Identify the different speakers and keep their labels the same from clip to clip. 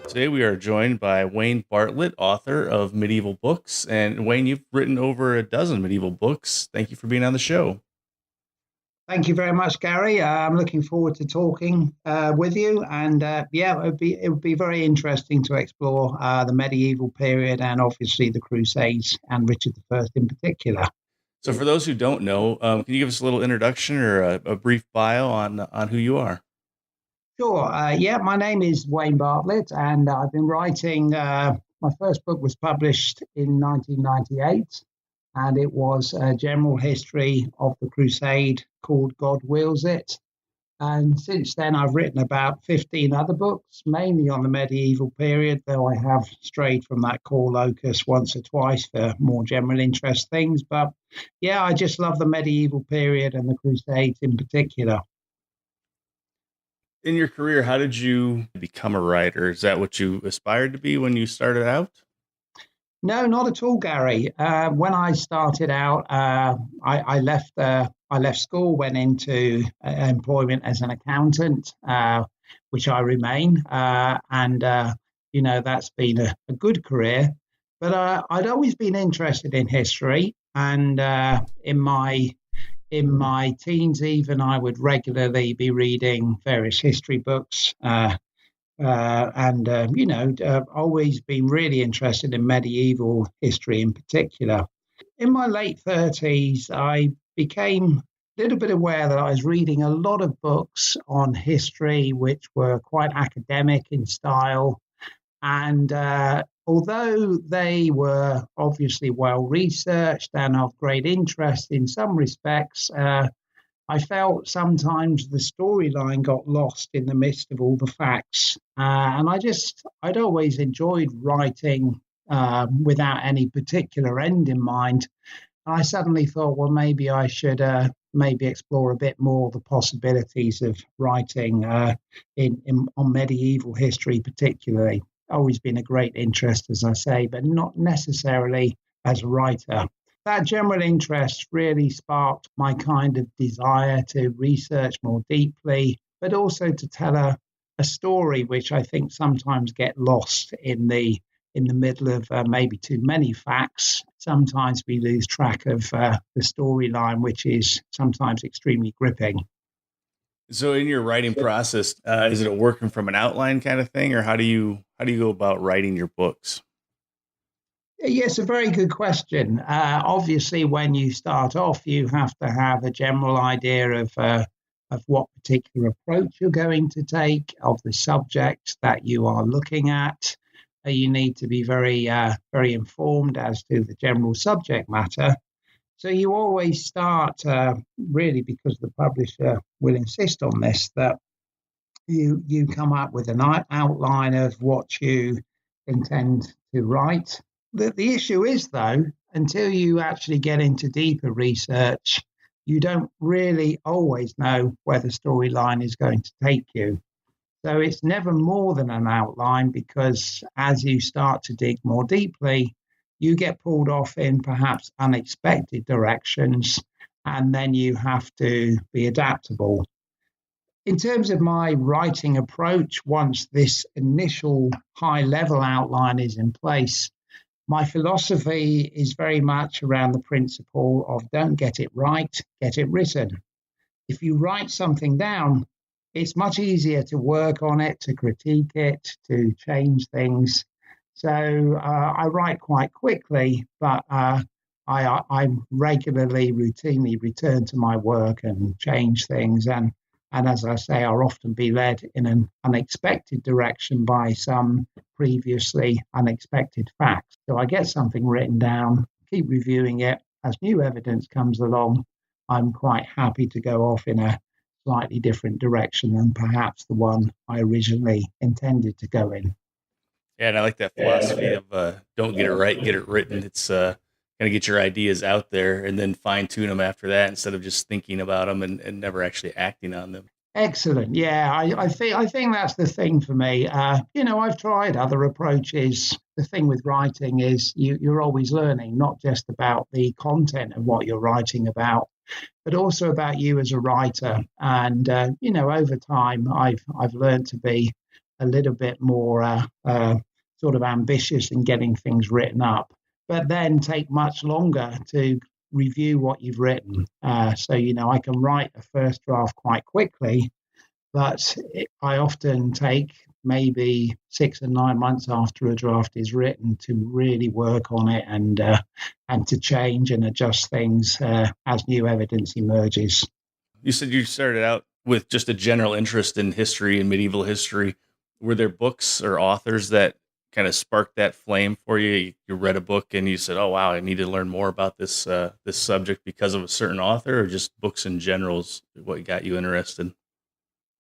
Speaker 1: Today we are joined by Wayne Bartlett, author of medieval books. And Wayne, you've written over a dozen medieval books. Thank you for being on the show.
Speaker 2: Thank you very much, Gary. I'm looking forward to talking with you, and yeah, it would be very interesting to explore the medieval period and obviously the Crusades and Richard I in particular.
Speaker 1: So, for those who don't know, can you give us a little introduction or a brief bio on who you are?
Speaker 2: Sure. Yeah, my name is Wayne Bartlett, and I've been writing. My first book was published in 1998, and it was a general history of the Crusade called God Wills It. And since then, I've written about 15 other books, mainly on the medieval period, though I have strayed from that core locus once or twice for more general interest things. But yeah, I just love the medieval period and the Crusades in particular.
Speaker 1: In your career, how did you become a writer? Is that what you aspired to be when you started out?
Speaker 2: No, not at all, Gary. When I started out, I left school, went into employment as an accountant, which I remain, and that's been a good career. But I'd always been interested in history, and in my teens, even I would regularly be reading various history books. Always been really interested in medieval history in particular. In my late 30s, I became a little bit aware that I was reading a lot of books on history, which were quite academic in style. And although they were obviously well researched and of great interest in some respects, I felt sometimes the storyline got lost in the midst of all the facts. I'd always enjoyed writing without any particular end in mind. And I suddenly thought, well, maybe I should maybe explore a bit more the possibilities of writing on medieval history, particularly. Always been a great interest, as I say, but not necessarily as a writer. That general interest really sparked my kind of desire to research more deeply, but also to tell a story which I think sometimes get lost in the middle of maybe too many facts. Sometimes we lose track of the storyline, which is sometimes extremely gripping.
Speaker 1: So, in your writing process, is it working from an outline kind of thing, or how do you go about writing your books?
Speaker 2: Yes, a very good question. Obviously, when you start off, you have to have a general idea of what particular approach you're going to take, of the subject that you are looking at. You need to be very informed as to the general subject matter. So you always start, really, because the publisher will insist on this, that you come up with an outline of what you intend to write. The issue is, though, until you actually get into deeper research, you don't really always know where the storyline is going to take you. So it's never more than an outline because as you start to dig more deeply, you get pulled off in perhaps unexpected directions, and then you have to be adaptable. In terms of my writing approach, once this initial high level outline is in place, my philosophy is very much around the principle of don't get it right, get it written. If you write something down, it's much easier to work on it, to critique it, to change things. So I write quite quickly, but I regularly, routinely return to my work and change things. And as I say, I'll often be led in an unexpected direction by some previously unexpected facts. So I get something written down, keep reviewing it. As new evidence comes along, I'm quite happy to go off in a slightly different direction than perhaps the one I originally intended to go in.
Speaker 1: Yeah, and I like that philosophy of don't get it right, get it written. It's kind of get your ideas out there and then fine tune them after that instead of just thinking about them and never actually acting on them.
Speaker 2: Excellent. Yeah, I think that's the thing for me. I've tried other approaches. The thing with writing is you're always learning, not just about the content of what you're writing about, but also about you as a writer. And over time, I've learned to be a little bit more sort of ambitious in getting things written up, but then take much longer to review what you've written. So, I can write a first draft quite quickly, but I often take maybe 6 and 9 months after a draft is written to really work on it and to change and adjust things as new evidence emerges.
Speaker 1: You said you started out with just a general interest in history and medieval history. Were there books or authors that kind of sparked that flame for you? You read a book and you said, "Oh wow, I need to learn more about this subject because of a certain author," or just books in general is what got you interested?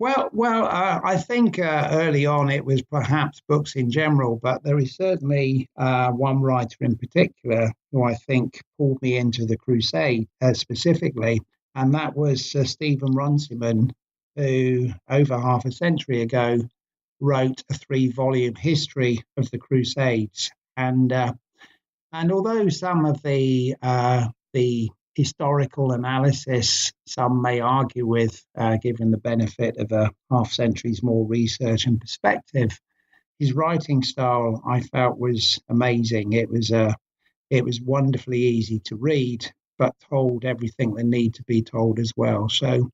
Speaker 2: I think early on it was perhaps books in general, but there is certainly one writer in particular who I think pulled me into the crusade specifically, and that was Stephen Runciman, who over half a century ago wrote a 3-volume history of the Crusades. And although some of the historical analysis, some may argue with, given the benefit of a half century's more research and perspective, his writing style I felt was amazing. It was wonderfully easy to read, but told everything that need to be told as well. So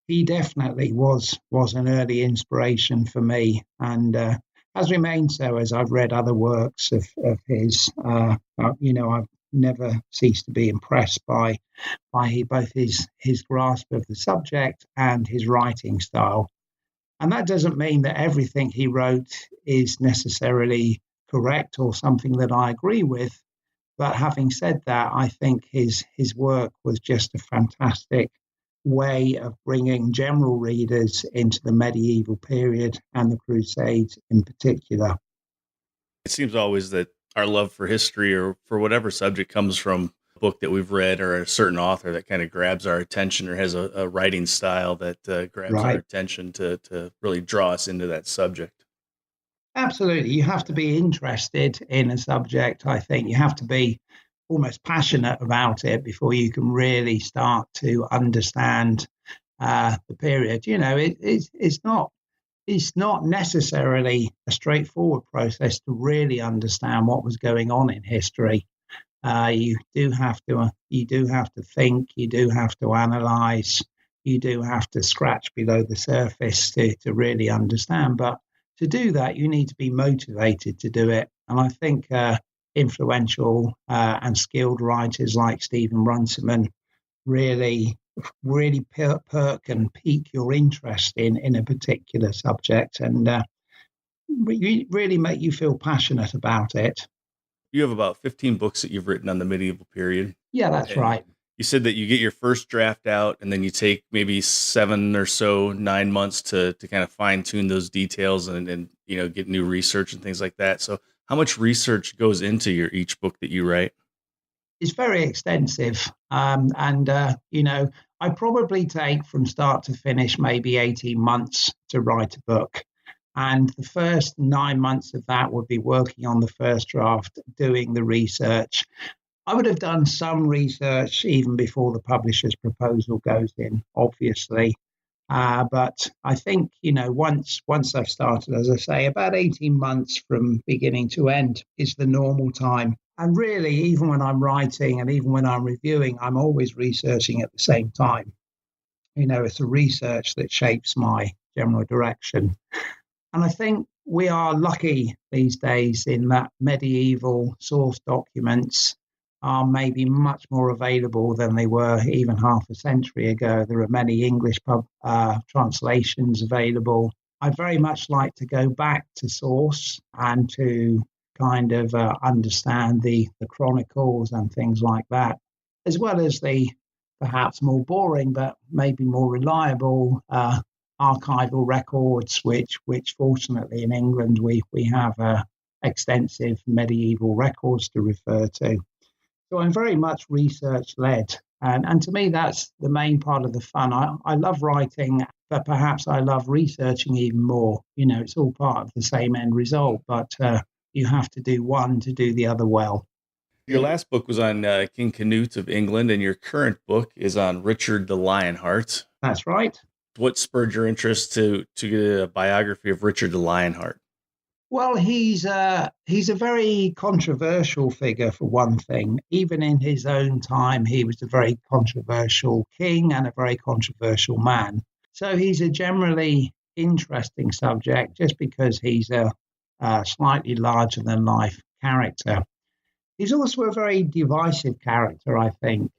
Speaker 2: he definitely was an early inspiration for me, and has remained so as I've read other works of his. I've never ceased to be impressed by both his grasp of the subject and his writing style. And that doesn't mean that everything he wrote is necessarily correct or something that I agree with. But having said that, I think his work was just a fantastic way of bringing general readers into the medieval period and the Crusades in particular.
Speaker 1: It seems always that our love for history or for whatever subject comes from a book that we've read or a certain author that kind of grabs our attention or has a writing style that grabs our
Speaker 2: Right.
Speaker 1: attention to really draw us into that subject.
Speaker 2: Absolutely. You have to be interested in a subject. I think you have to be almost passionate about it before you can really start to understand the period. It's not necessarily a straightforward process to really understand what was going on in history. You do have to think, you do have to analyze, you do have to scratch below the surface to really understand. But to do that, you need to be motivated to do it. And I think influential and skilled writers like Stephen Runciman really, really perk and pique your interest in a particular subject and really make you feel passionate about it.
Speaker 1: You have about 15 books that you've written on the medieval period.
Speaker 2: Yeah, that's
Speaker 1: And
Speaker 2: right.
Speaker 1: you said that you get your first draft out and then you take maybe 7 or so, 9 months to kind of fine tune those details and get new research and things like that. So how much research goes into each book that you write?
Speaker 2: It's very extensive. And I probably take from start to finish maybe 18 months to write a book. And the first 9 months of that would be working on the first draft, doing the research. I would have done some research even before the publisher's proposal goes in, obviously. But I think, once I've started, as I say, about 18 months from beginning to end is the normal time. And really, even when I'm writing and even when I'm reviewing, I'm always researching at the same time. It's a research that shapes my general direction. And I think we are lucky these days in that medieval source documents are maybe much more available than they were even half a century ago. There are many English translations available. I very much like to go back to source and to kind of understand the chronicles and things like that, as well as the perhaps more boring but maybe more reliable archival records, which fortunately in England we have extensive medieval records to refer to. So I'm very much research led. And to me, that's the main part of the fun. I love writing, but perhaps I love researching even more. It's all part of the same end result, but you have to do one to do the other well.
Speaker 1: Your last book was on King Canute of England, and your current book is on Richard the Lionheart.
Speaker 2: That's right.
Speaker 1: What spurred your interest to get a biography of Richard the Lionheart?
Speaker 2: Well, he's a very controversial figure for one thing. Even in his own time, he was a very controversial king and a very controversial man. So he's a generally interesting subject just because he's a slightly larger than life character. He's also a very divisive character, I think.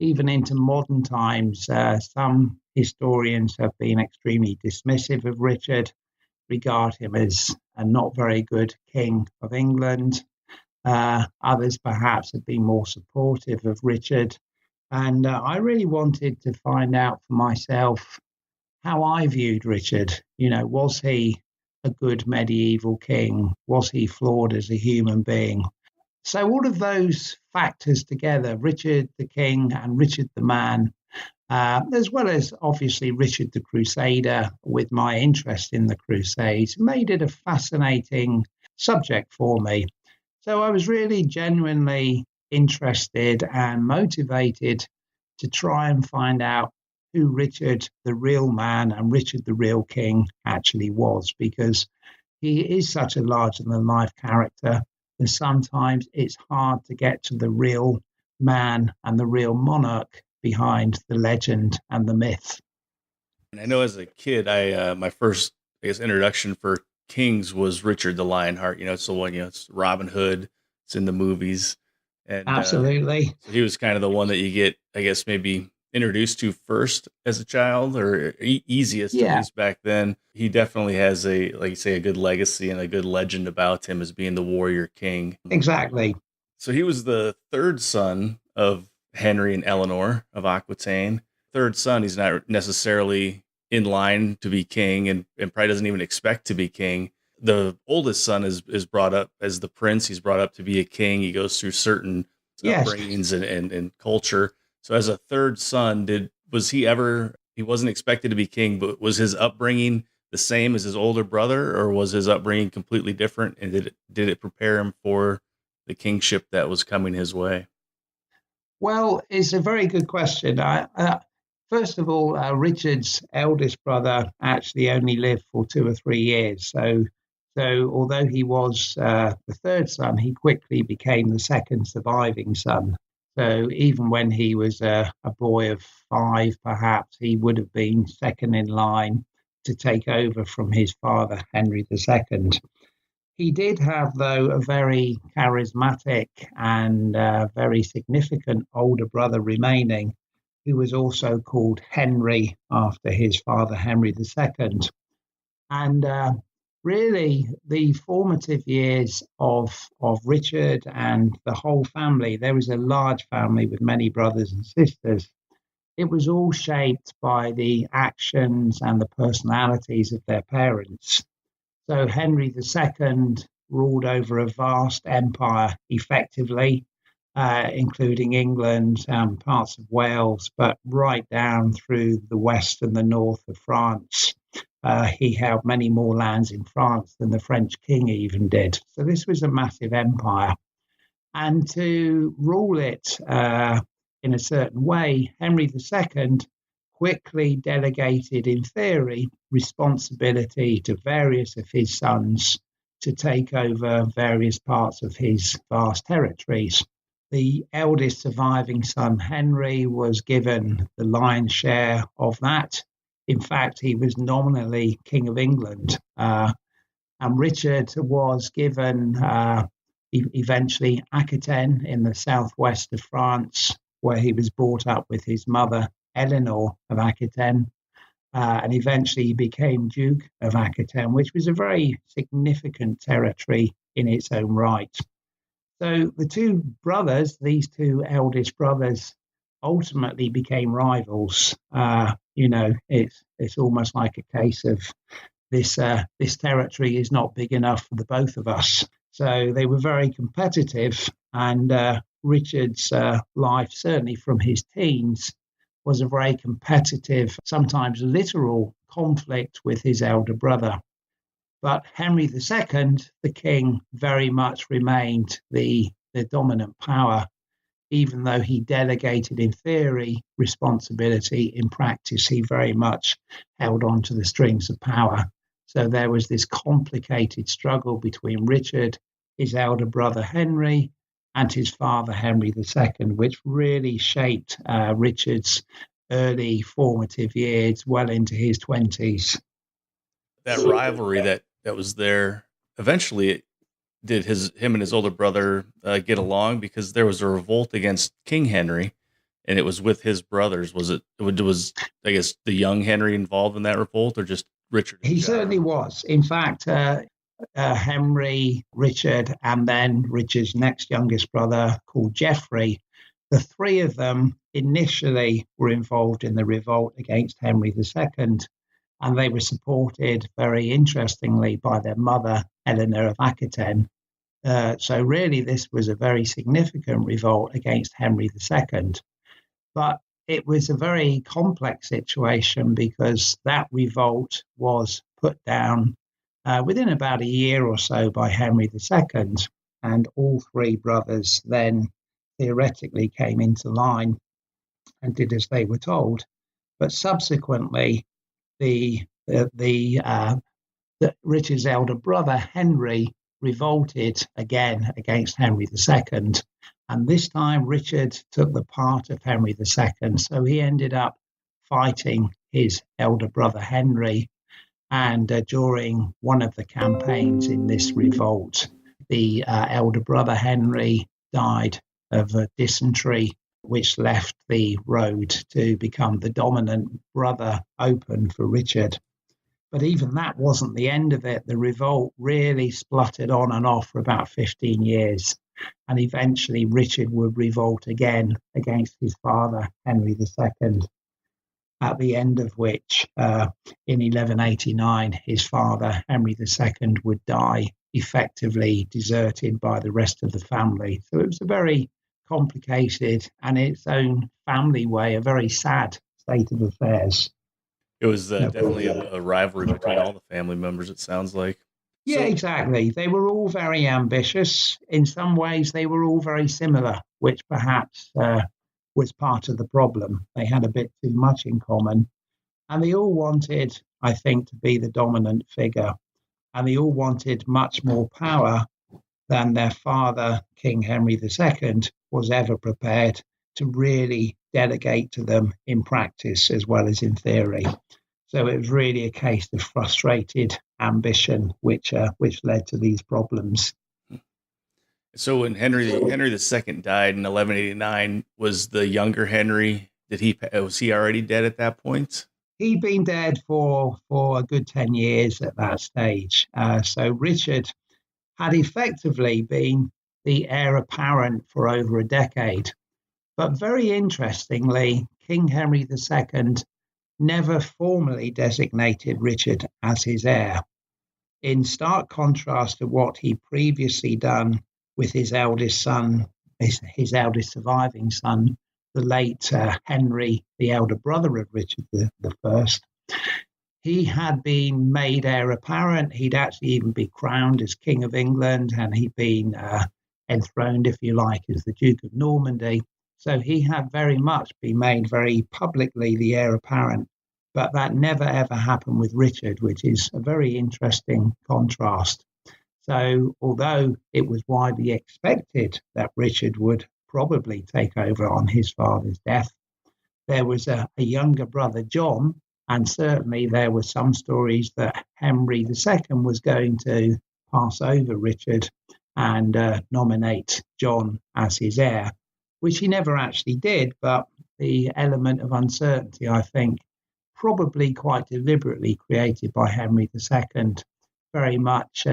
Speaker 2: Even into modern times, some historians have been extremely dismissive of Richard, regard him as a not very good King of England. Others perhaps have been more supportive of Richard. And I really wanted to find out for myself how I viewed Richard. Was he a good medieval king? Was he flawed as a human being? So, all of those factors together, Richard the king and Richard the man, as well as obviously Richard the Crusader, with my interest in the Crusades, made it a fascinating subject for me. So I was really genuinely interested and motivated to try and find out who Richard the real man and Richard the real king actually was, because he is such a larger than life character. And sometimes it's hard to get to the real man and the real monarch behind the legend and the myth.
Speaker 1: And I know as a kid, I my first I guess introduction for kings was Richard the Lionheart. It's the one. It's Robin Hood. It's in the movies, and
Speaker 2: Absolutely.
Speaker 1: so he was kind of the one that you get, I guess, maybe introduced to first as a child, or easiest at
Speaker 2: Yeah,
Speaker 1: least back then. He definitely has a, like you say, a good legacy and a good legend about him as being the warrior king.
Speaker 2: exactly.
Speaker 1: So he was the third son of Henry and Eleanor of Aquitaine. Third son, he's not necessarily in line to be king, and probably doesn't even expect to be king. The oldest son is brought up as the prince. He's brought up to be a king. He goes through certain
Speaker 2: Yes.
Speaker 1: upbringings and culture. So as a third son, he wasn't expected to be king, but was his upbringing the same as his older brother, or was his upbringing completely different? And did it prepare him for the kingship that was coming his way?
Speaker 2: Well, it's a very good question. First of all, Richard's eldest brother actually only lived for 2 or 3 years. So although he was the third son, he quickly became the second surviving son. So even when he was a boy of 5, perhaps he would have been second in line to take over from his father, Henry II. He did have, though, a very charismatic and very significant older brother remaining, who was also called Henry after his father, Henry II. And really, the formative years of Richard and the whole family, there was a large family with many brothers and sisters. It was all shaped by the actions and the personalities of their parents. So Henry II ruled over a vast empire effectively, including England and parts of Wales, but right down through the west and the north of France. He held many more lands in France than the French king even did. So this was a massive empire. And to rule it in a certain way, Henry II quickly delegated, in theory, responsibility to various of his sons to take over various parts of his vast territories. The eldest surviving son, Henry, was given the lion's share of that. In fact, he was nominally King of England. And Richard was given eventually Aquitaine in the southwest of France, where he was brought up with his mother, Eleanor of Aquitaine, and eventually he became Duke of Aquitaine, which was a very significant territory in its own right. So the two brothers, these two eldest brothers, ultimately became rivals. It's almost like a case of this territory is not big enough for the both of us. So they were very competitive, and Richard's life, certainly from his teens, was a very competitive, sometimes literal conflict with his elder brother. But Henry II, the king, very much remained the dominant power. even though he delegated in theory responsibility, in practice, he very much held on to the strings of power. So there was this complicated struggle between Richard, his elder brother Henry, and his father Henry II, which really shaped Richard's early formative years well into his 20s.
Speaker 1: That rivalry that was there eventually did him and his older brother get along, because there was a revolt against King Henry, and it was with his brothers. Was I guess the young Henry involved in that revolt, or just Richard in
Speaker 2: He
Speaker 1: general?
Speaker 2: certainly was. In fact, Henry, Richard, and then Richard's next youngest brother called Geoffrey, the three of them initially were involved in the revolt against Henry II, and they were supported very interestingly by their mother, Eleanor of Aquitaine. So really, this was a very significant revolt against Henry II. But it was a very complex situation because that revolt was put down within about a year or so by Henry II, and all three brothers then theoretically came into line and did as they were told. But subsequently, the the, the, uh, Richard's elder brother Henry revolted again against Henry II, and this time Richard took the part of Henry II. So he ended up fighting his elder brother Henry, and during one of the campaigns in this revolt, the elder brother Henry died of dysentery, which left the road to become the dominant brother open for Richard. But even that wasn't the end of it. The revolt really spluttered on and off for about 15 years. And eventually Richard would revolt again against his father, Henry II, at the end of which, in 1189, his father, Henry II, would die, effectively deserted by the rest of the family. So it was a very complicated and, in its own family way, a very sad state of affairs.
Speaker 1: It was definitely a rivalry between all the family members, it sounds like.
Speaker 2: Yeah,
Speaker 1: So,
Speaker 2: exactly. They were all very ambitious. In some ways, they were all very similar, which perhaps was part of the problem. They had a bit too much in common. And they all wanted, I think, to be the dominant figure. And they all wanted much more power than their father, King Henry II, was ever prepared to really delegate to them in practice as well as in theory. So it was really a case of frustrated ambition, which led to these problems.
Speaker 1: so when Henry II died in 1189, was the younger Henry, was he already dead at that point?
Speaker 2: He'd been dead for a good 10 years at that stage. So Richard had effectively been the heir apparent for over a decade. But very interestingly, King Henry II never formally designated Richard as his heir, in stark contrast to what he'd previously done with his eldest son, his eldest surviving son, the late Henry, the elder brother of Richard I. He had been made heir apparent. He'd actually even been crowned as King of England, and he'd been enthroned, if you like, as the Duke of Normandy. So he had very much been made very publicly the heir apparent. But that never ever happened with Richard, which is a very interesting contrast. So although it was widely expected that Richard would probably take over on his father's death, there was a younger brother, John, and certainly there were some stories that Henry II was going to pass over Richard and nominate John as his heir, which he never actually did. But the element of uncertainty, I think, probably quite deliberately created by Henry II, very much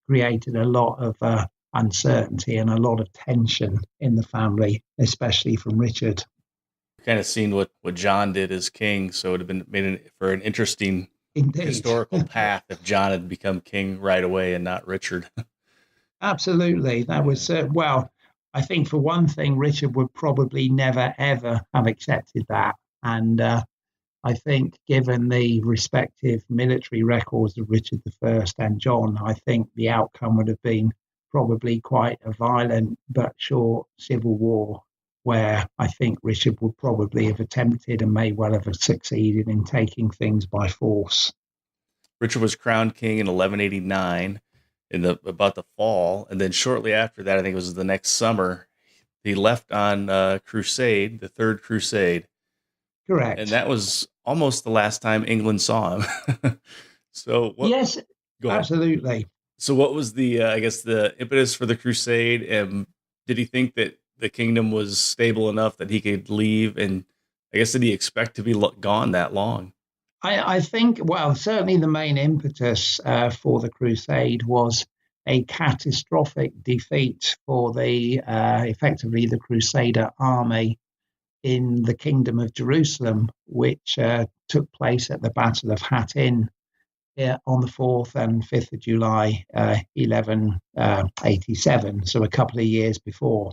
Speaker 2: created a lot of uncertainty and a lot of tension in the family, especially from Richard.
Speaker 1: Kind of seen what John did as king, so it would have been made for an interesting
Speaker 2: Indeed.
Speaker 1: historical path if John had become king right away and not Richard.
Speaker 2: Absolutely. That was, well, I think for one thing, Richard would probably never, ever have accepted that. And I think, given the respective military records of Richard I and John, I think the outcome would have been probably quite a violent but short civil war. where I think Richard would probably have attempted and may well have succeeded in taking things by force.
Speaker 1: Richard was crowned king in 1189 in the about the fall, and then shortly after that, I think it was the next summer, he left on crusade, the Third Crusade, and
Speaker 2: Correct.
Speaker 1: that was almost the last time England saw him. So what?
Speaker 2: Yes,
Speaker 1: Go ahead.
Speaker 2: absolutely.
Speaker 1: So what was the I guess the impetus for the crusade, and did he think that the kingdom was stable enough that he could leave? And I guess did he expect to be gone that long?
Speaker 2: I think, well, certainly the main impetus for the crusade was a catastrophic defeat for the effectively the Crusader army in the Kingdom of Jerusalem, which took place at the Battle of Hattin on the 4th and 5th of July, 1187, so a couple of years before.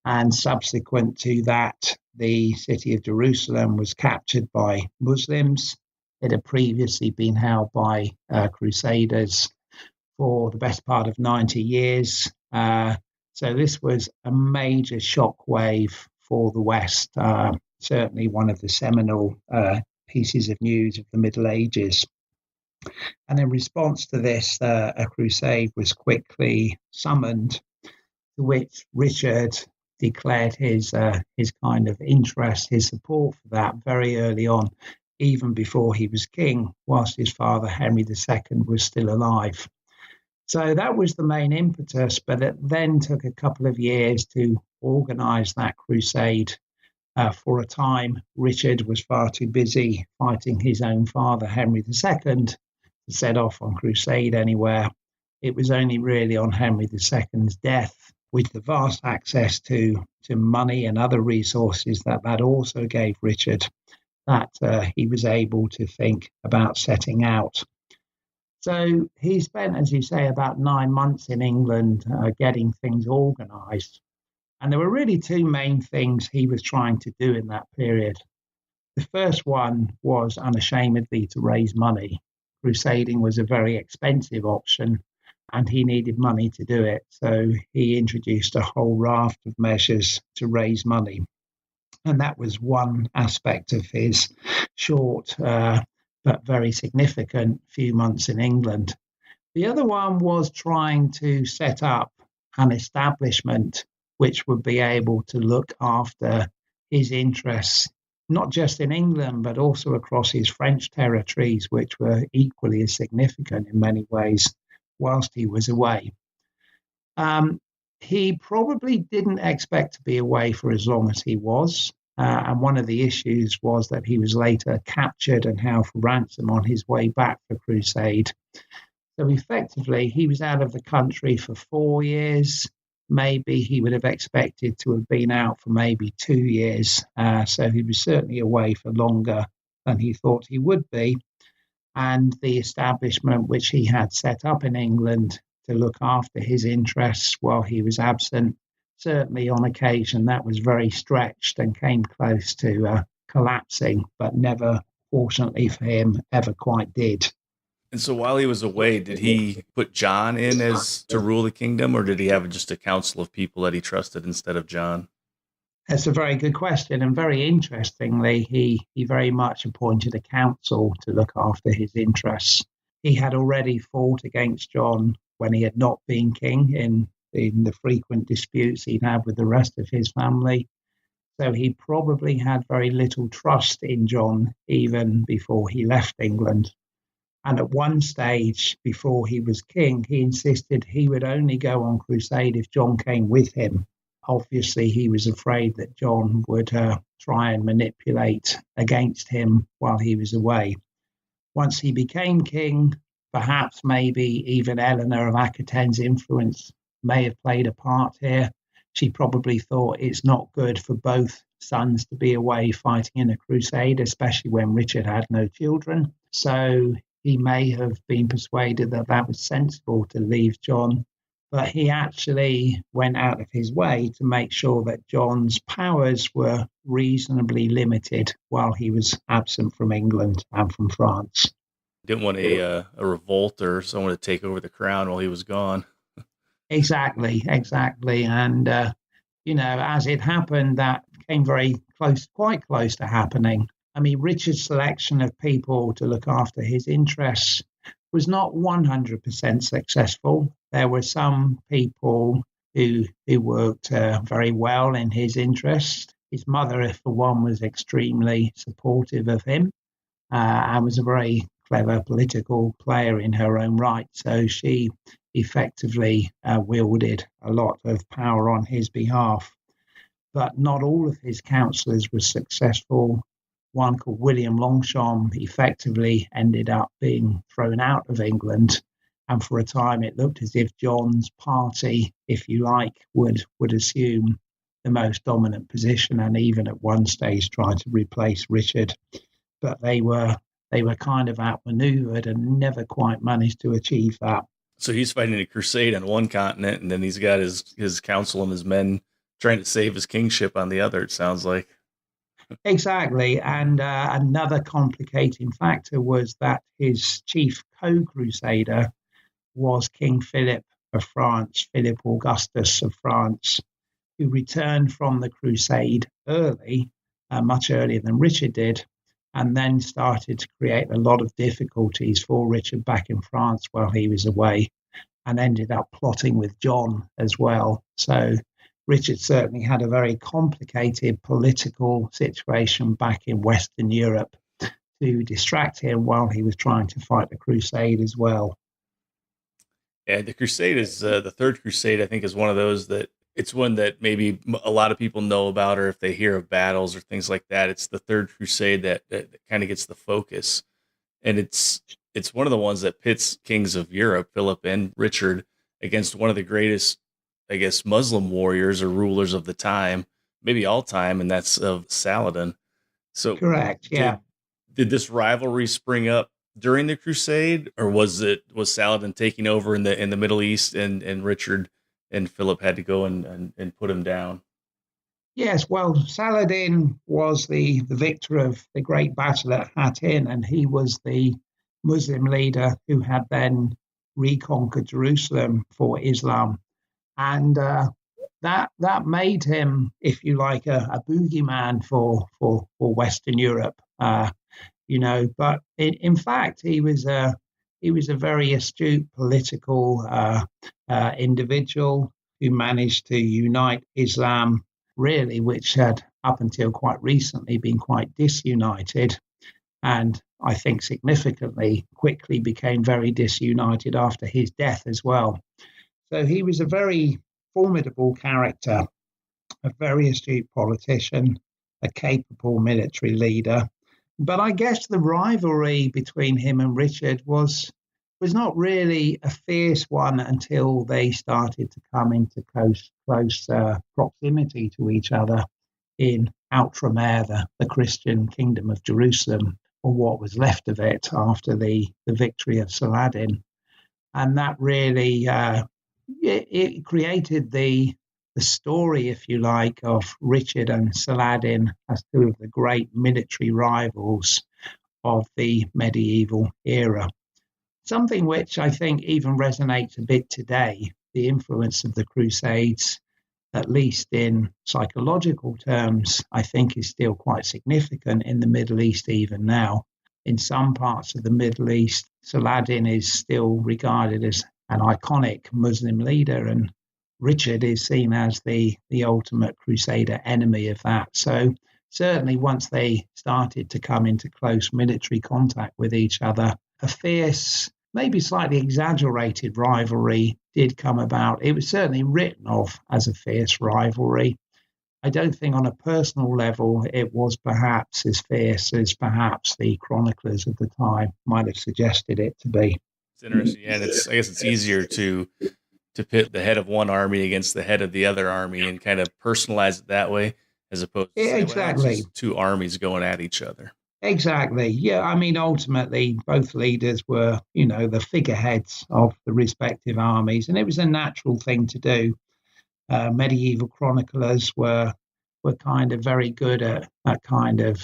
Speaker 2: And subsequent to that, the city of Jerusalem was captured by Muslims. It had previously been held by Crusaders for the best part of 90 years. So this was a major shockwave for the West, certainly one of the seminal pieces of news of the Middle Ages. And in response to this, a crusade was quickly summoned, to which Richard declared his kind of interest, his support for that very early on, even before he was king, whilst his father Henry II was still alive. So that was the main impetus, but it then took a couple of years to organise that crusade. For a time, Richard was far too busy fighting his own father, Henry II, to set off on crusade anywhere. It was only really on Henry II's death, with the vast access to money and other resources that also gave Richard, that he was able to think about setting out. So he spent, as you say, about 9 months in England getting things organised. And there were really two main things he was trying to do in that period. The first one was unashamedly to raise money. Crusading was a very expensive option, and he needed money to do it. So he introduced a whole raft of measures to raise money. And that was one aspect of his short but very significant few months in England. The other one was trying to set up an establishment which would be able to look after his interests, not just in England, but also across his French territories, which were equally as significant in many ways whilst he was away. He probably didn't expect to be away for as long as he was. And one of the issues was that he was later captured and held for ransom on his way back for crusade. So effectively, he was out of the country for 4 years. Maybe he would have expected to have been out for maybe 2 years. So he was certainly away for longer than he thought he would be. And the establishment which he had set up in England to look after his interests while he was absent, certainly on occasion that was very stretched and came close to collapsing, but never, fortunately for him, ever quite did.
Speaker 1: And so while he was away, did he put John in as to rule the kingdom, or did he have just a council of people that he trusted instead of John?
Speaker 2: That's a very good question. And very interestingly, he very much appointed a council to look after his interests. He had already fought against John when he had not been king in the frequent disputes he'd had with the rest of his family. So he probably had very little trust in John even before he left England. And at one stage, before he was king, he insisted he would only go on crusade if John came with him. Obviously, he was afraid that John would try and manipulate against him while he was away. Once he became king, perhaps maybe even Eleanor of Aquitaine's influence may have played a part here. She probably thought it's not good for both sons to be away fighting in a crusade, especially when Richard had no children. So he may have been persuaded that that was sensible to leave John, but he actually went out of his way to make sure that John's powers were reasonably limited while he was absent from England and from France.
Speaker 1: Didn't want a revolt or someone to take over the crown while he was gone.
Speaker 2: Exactly. And as it happened, that came very close, quite close to happening. I mean, Richard's selection of people to look after his interests was not 100% successful. There were some people who worked very well in his interests. His mother, for one, was extremely supportive of him and was a very clever political player in her own right. So she effectively wielded a lot of power on his behalf. But not all of his councillors were successful. One called William Longchamp effectively ended up being thrown out of England. And for a time, it looked as if John's party, if you like, would assume the most dominant position, and even at one stage tried to replace Richard. But they were kind of outmaneuvered and never quite managed to achieve that.
Speaker 1: So he's fighting a crusade on one continent, and then he's got his council and his men trying to save his kingship on the other, it sounds like.
Speaker 2: Exactly. And another complicating factor was that his chief co-crusader was King Philip of France, Philip Augustus of France, who returned from the crusade early, much earlier than Richard did, and then started to create a lot of difficulties for Richard back in France while he was away, and ended up plotting with John as well. So Richard certainly had a very complicated political situation back in Western Europe to distract him while he was trying to fight the crusade as well.
Speaker 1: Yeah, the crusade is the Third Crusade, I think, is one of those that it's one that maybe a lot of people know about, or if they hear of battles or things like that, it's the Third Crusade that kind of gets the focus. And it's one of the ones that pits kings of Europe, Philip and Richard, against one of the greatest, I guess, Muslim warriors or rulers of the time, maybe all time, and that's of Saladin. So
Speaker 2: Correct, yeah.
Speaker 1: did this rivalry spring up during the crusade, or was Saladin taking over in the Middle East, and Richard and Philip had to go and put him down?
Speaker 2: Yes, well, Saladin was the victor of the great battle at Hattin, and he was the Muslim leader who had then reconquered Jerusalem for Islam. And that made him, if you like, a boogeyman for Western Europe. But in fact, he was a very astute political individual who managed to unite Islam, really, which had up until quite recently been quite disunited, and I think significantly quickly became very disunited after his death as well. So he was a very formidable character, a very astute politician, a capable military leader. But I guess the rivalry between him and Richard was not really a fierce one until they started to come into close proximity to each other in Outremer, the Christian kingdom of Jerusalem, or what was left of it after the victory of Saladin. And that really it created the story, if you like, of Richard and Saladin as two of the great military rivals of the medieval era. Something which I think even resonates a bit today, the influence of the Crusades, at least in psychological terms, I think is still quite significant in the Middle East even now. In some parts of the Middle East, Saladin is still regarded as an iconic Muslim leader, and Richard is seen as the ultimate crusader enemy of that. So certainly once they started to come into close military contact with each other, a fierce, maybe slightly exaggerated rivalry did come about. It was certainly written of as a fierce rivalry. I don't think on a personal level it was perhaps as fierce as perhaps the chroniclers of the time might have suggested it to be.
Speaker 1: It's interesting. Yeah, and I guess it's easier to pit the head of one army against the head of the other army and kind of personalize it that way, as opposed to say,
Speaker 2: Exactly.
Speaker 1: well, it's just two armies going at each other.
Speaker 2: Exactly. Yeah. I mean, ultimately, both leaders were, the figureheads of the respective armies, and it was a natural thing to do. Medieval chroniclers were kind of very good at kind of,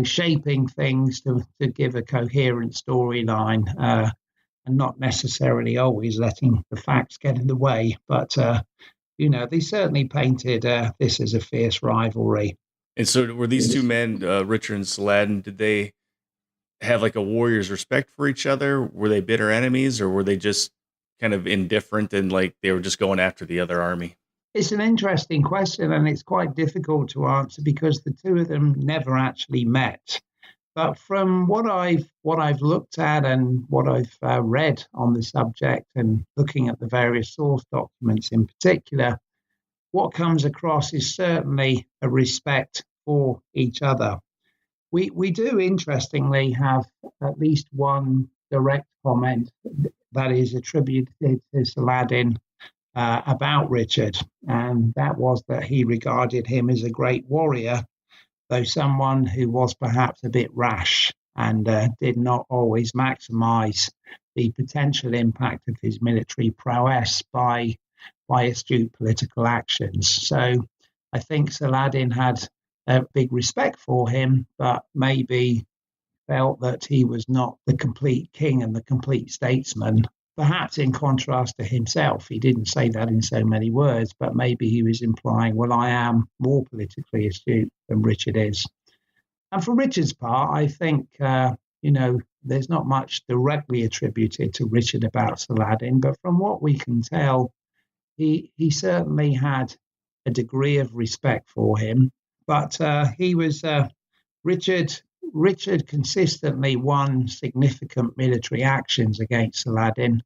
Speaker 2: shaping things to give a coherent storyline, and not necessarily always letting the facts get in the way. But they certainly painted this as a fierce rivalry.
Speaker 1: And so, were these two men, Richard and Saladin, did they have like a warrior's respect for each other? Were they bitter enemies, or were they just kind of indifferent and like they were just going after the other army?
Speaker 2: It's an interesting question, and it's quite difficult to answer because the two of them never actually met. But from what I've looked at and what I've read on the subject, and looking at the various source documents in particular, what comes across is certainly a respect for each other. We do interestingly have at least one direct comment that is attributed to Saladin about Richard, and that was that he regarded him as a great warrior, though someone who was perhaps a bit rash and did not always maximize the potential impact of his military prowess by astute political actions. So I think Saladin had a big respect for him, but maybe felt that he was not the complete king and the complete statesman. Perhaps in contrast to himself, he didn't say that in so many words, but maybe he was implying, well, I am more politically astute than Richard is. And for Richard's part, I think, there's not much directly attributed to Richard about Saladin, but from what we can tell, he certainly had a degree of respect for him. But he was Richard consistently won significant military actions against Saladin,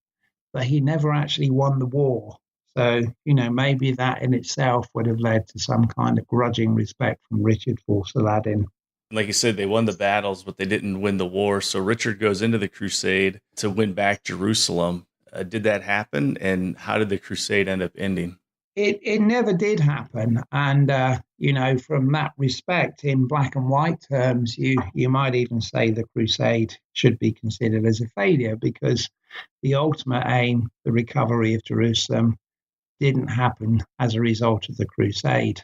Speaker 2: but he never actually won the war. So, maybe that in itself would have led to some kind of grudging respect from Richard for Saladin.
Speaker 1: Like you said, they won the battles, but they didn't win the war. So Richard goes into the crusade to win back Jerusalem. Did that happen? And how did the crusade end up ending?
Speaker 2: It never did happen. And, from that respect, in black and white terms, you might even say the crusade should be considered as a failure because the ultimate aim, the recovery of Jerusalem, didn't happen as a result of the crusade.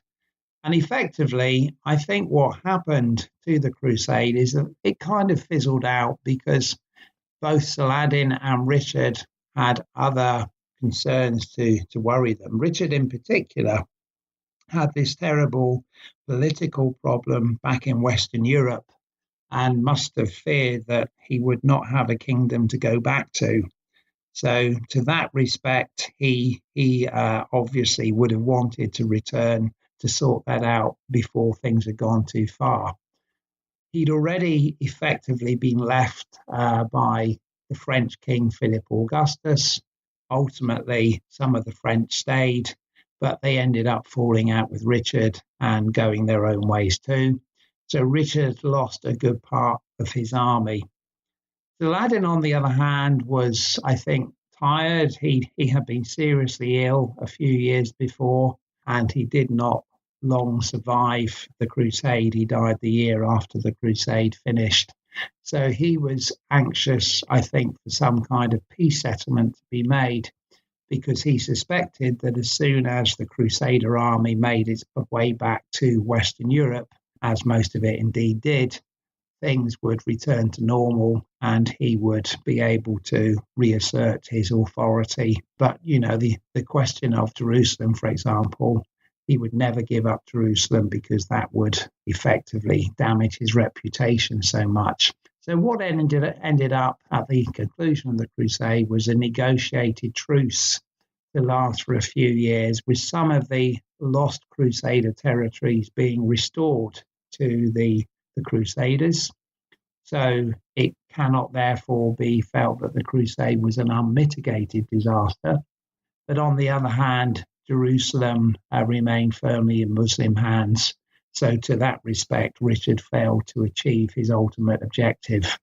Speaker 2: And effectively, I think what happened to the crusade is that it kind of fizzled out because both Saladin and Richard had other concerns to worry them. Richard, in particular, had this terrible political problem back in Western Europe and must have feared that he would not have a kingdom to go back to. So, to that respect, he obviously would have wanted to return to sort that out before things had gone too far. He'd already effectively been left by the French king Philip Augustus. Ultimately, some of the French stayed, but they ended up falling out with Richard and going their own ways too. So Richard lost a good part of his army. Saladin, on the other hand, was, I think, tired. He had been seriously ill a few years before, and he did not long survive the crusade. He died the year after the crusade finished. So he was anxious, I think, for some kind of peace settlement to be made because he suspected that as soon as the Crusader army made its way back to Western Europe, as most of it indeed did, things would return to normal and he would be able to reassert his authority. But, the question of Jerusalem, for example, he would never give up Jerusalem because that would effectively damage his reputation so much. So what ended up at the conclusion of the crusade was a negotiated truce to last for a few years, with some of the lost Crusader territories being restored to the Crusaders. So it cannot therefore be felt that the crusade was an unmitigated disaster. But on the other hand, Jerusalem remained firmly in Muslim hands. So to that respect, Richard failed to achieve his ultimate objective.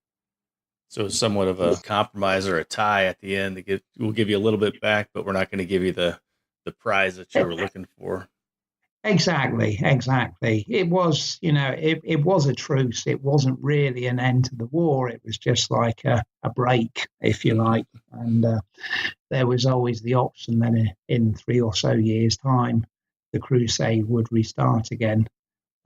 Speaker 1: So it's somewhat of a compromise or a tie at the end. We'll give you a little bit back, but we're not going to give you the prize that you were looking for.
Speaker 2: Exactly. It was, it was a truce. It wasn't really an end to the war. It was just like a break, if you like. And there was always the option then in 3 or so years' time, the crusade would restart again.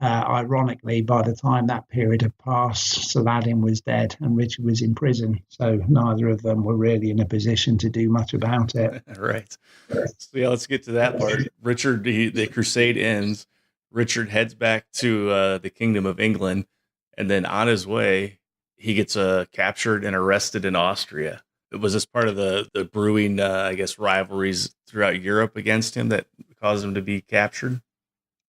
Speaker 2: Ironically, by the time that period had passed, Saladin was dead and Richard was in prison. So neither of them were really in a position to do much about it.
Speaker 1: Right. So yeah, let's get to that part. Richard, the crusade ends. Richard heads back to the Kingdom of England, and then on his way, he gets captured and arrested in Austria. Was this part of the brewing, I guess, rivalries throughout Europe against him that caused him to be captured?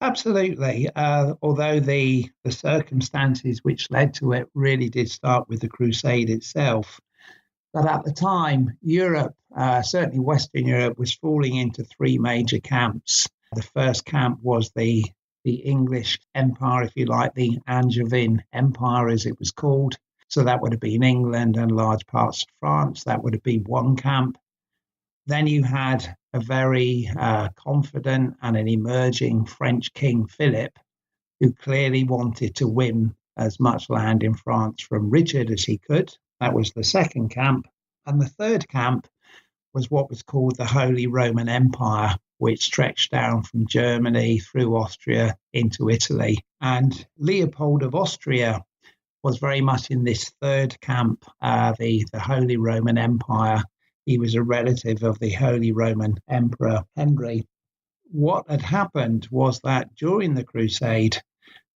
Speaker 2: Absolutely. Although the circumstances which led to it really did start with the crusade itself. But at the time, Europe, certainly Western Europe, was falling into three major camps. The first camp was the English Empire, if you like, the Angevin Empire, as it was called. So that would have been England and large parts of France. That would have been one camp. Then you had a very confident and an emerging French King Philip, who clearly wanted to win as much land in France from Richard as he could. That was the second camp. And the third camp was what was called the Holy Roman Empire, which stretched down from Germany through Austria into Italy. And Leopold of Austria was very much in this third camp, the Holy Roman Empire. He was a relative of the Holy Roman Emperor Henry. What had happened was that during the Crusade,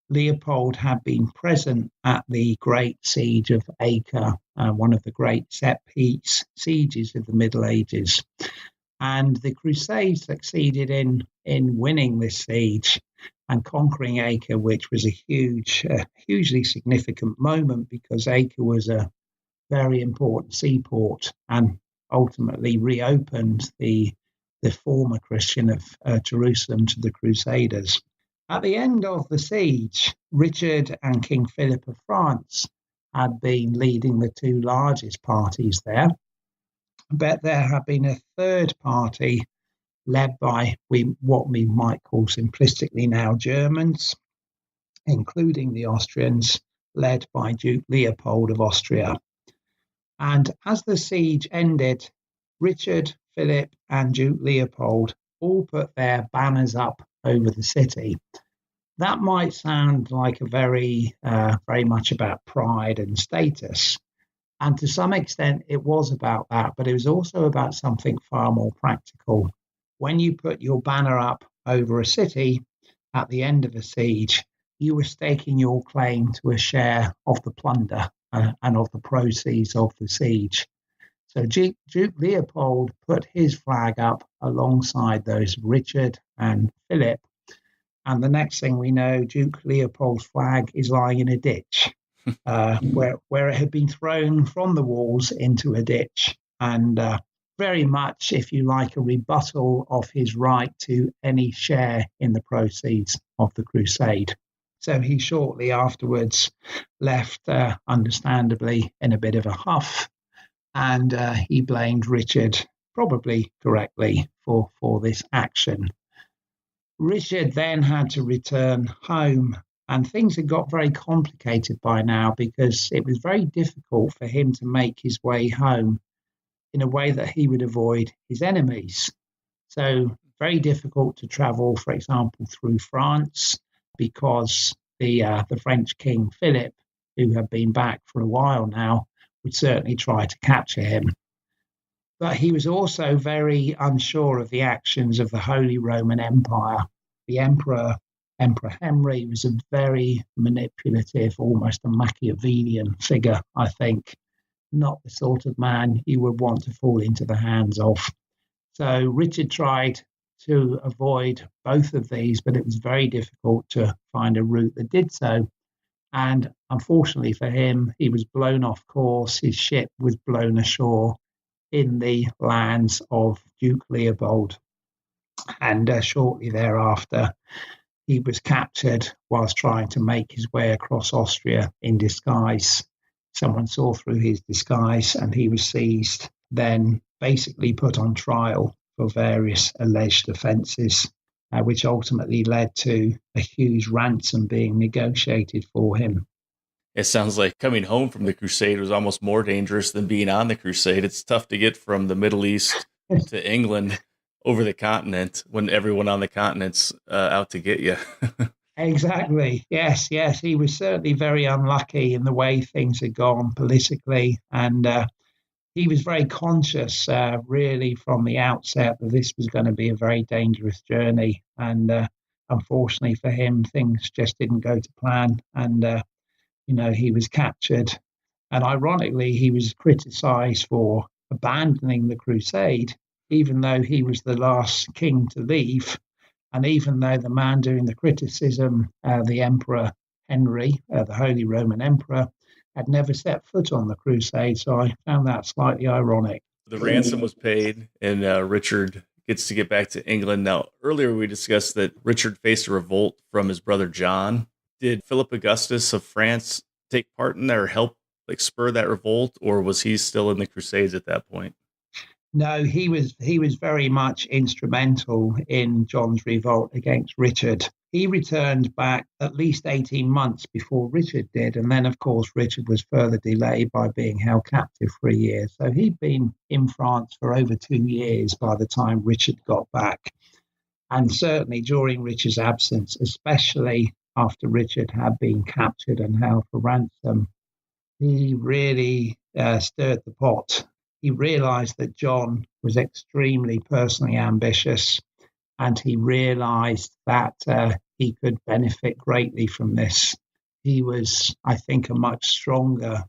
Speaker 2: Leopold had been present at the Great Siege of Acre, one of the great set piece sieges of the Middle Ages. And the Crusade succeeded in winning this siege and conquering Acre, which was a hugely significant moment because Acre was a very important seaport and ultimately reopened the former Christian of Jerusalem to the Crusaders. At the end of the siege, Richard and King Philip of France had been leading the two largest parties there, but there had been a third party led by what we might call simplistically now Germans, including the Austrians, led by Duke Leopold of Austria. And as the siege ended, Richard, Philip, and Duke Leopold all put their banners up over the city. That might sound like a very much about pride and status. And to some extent, it was about that, but it was also about something far more practical. When you put your banner up over a city at the end of a siege, you were staking your claim to a share of the plunder and of the proceeds of the siege. So Duke Leopold put his flag up alongside those of Richard and Philip. And the next thing we know, Duke Leopold's flag is lying in a ditch where it had been thrown from the walls into a ditch. And very much, if you like, a rebuttal of his right to any share in the proceeds of the crusade. So he shortly afterwards left, understandably, in a bit of a huff. And he blamed Richard, probably correctly, for this action. Richard then had to return home, and things had got very complicated by now because it was very difficult for him to make his way home in a way that he would avoid his enemies. So, very difficult to travel, for example, through France because the French King Philip, who had been back for a while now, would certainly try to capture him. But he was also very unsure of the actions of the Holy Roman Empire. The Emperor Henry was a very manipulative, almost a Machiavellian figure, I think, not the sort of man you would want to fall into the hands of. So Richard tried to avoid both of these, but it was very difficult to find a route that did so. And unfortunately for him, he was blown off course. His ship was blown ashore in the lands of Duke Leopold. And shortly thereafter, he was captured whilst trying to make his way across Austria in disguise. Someone saw through his disguise and he was seized, then basically put on trial for various alleged offences, which ultimately led to a huge ransom being negotiated for him.
Speaker 1: It sounds like coming home from the crusade was almost more dangerous than being on the crusade. It's tough to get from the Middle East to England over the continent when everyone on the continent's out to get you.
Speaker 2: Exactly. Yes, yes. He was certainly very unlucky in the way things had gone politically. And he was very conscious, really, from the outset that this was going to be a very dangerous journey. And unfortunately for him, things just didn't go to plan. And, he was captured. And ironically, he was criticized for abandoning the crusade, even though he was the last king to leave. And even though the man doing the criticism, the Emperor Henry, the Holy Roman Emperor, had never set foot on the crusade. So I found that slightly ironic.
Speaker 1: The ransom was paid, and Richard gets to get back to England. Now, earlier we discussed that Richard faced a revolt from his brother John. Did Philip Augustus of France take part in that or help spur that revolt, or was he still in the Crusades at that point?
Speaker 2: No, he was very much instrumental in John's revolt against Richard. He returned back at least 18 months before Richard did, and then of course Richard was further delayed by being held captive for a year. So he'd been in France for over 2 years by the time Richard got back. And certainly during Richard's absence, especially after Richard had been captured and held for ransom, he really stirred the pot. He realized that John was extremely personally ambitious, and he realized that he could benefit greatly from this. He was, I think, a much stronger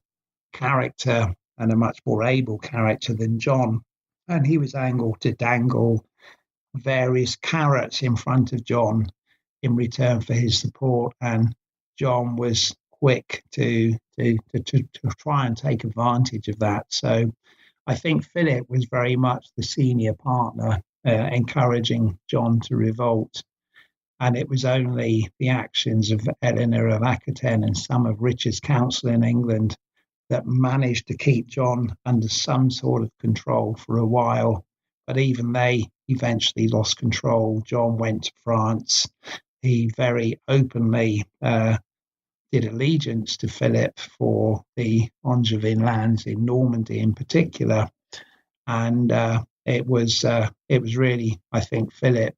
Speaker 2: character and a much more able character than John. And he was able to dangle various carrots in front of John in return for his support. And John was quick to try and take advantage of that. So I think Philip was very much the senior partner, encouraging John to revolt. And it was only the actions of Eleanor of Aquitaine and some of Richard's council in England that managed to keep John under some sort of control for a while. But even they eventually lost control. John went to France. He very openly did allegiance to Philip for the Angevin lands in Normandy in particular. And it was really, I think, Philip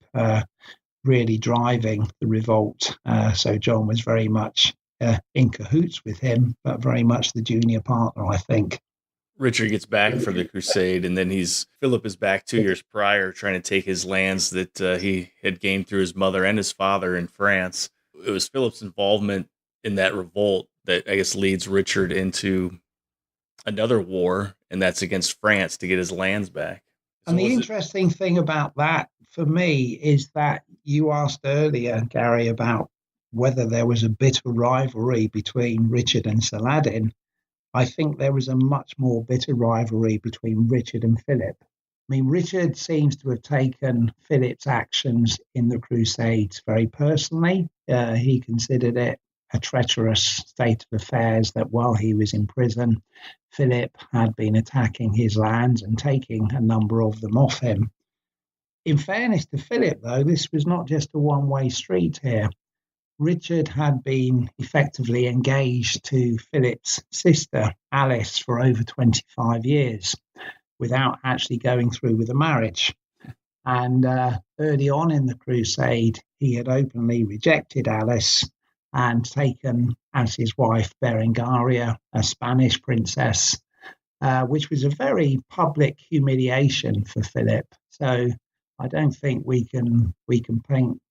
Speaker 2: really driving the revolt. So John was very much in cahoots with him, but very much the junior partner, I think.
Speaker 1: Richard gets back from the crusade, and then Philip is back 2 years prior trying to take his lands that he had gained through his mother and his father in France. It was Philip's involvement in that revolt that I guess leads Richard into another war, and that's against France to get his lands back. So
Speaker 2: And the interesting thing about that for me is that you asked earlier, Gary, about whether there was a bitter rivalry between Richard and Saladin. I think there was a much more bitter rivalry between Richard and Philip. I mean, Richard seems to have taken Philip's actions in the Crusades very personally. He considered it a treacherous state of affairs that while he was in prison, Philip had been attacking his lands and taking a number of them off him. In fairness to Philip, though, this was not just a one way street here. Richard had been effectively engaged to Philip's sister, Alice, for over 25 years without actually going through with the marriage. And early on in the crusade, he had openly rejected Alice and taken as his wife Berengaria, a Spanish princess, which was a very public humiliation for Philip. So I don't think we can paint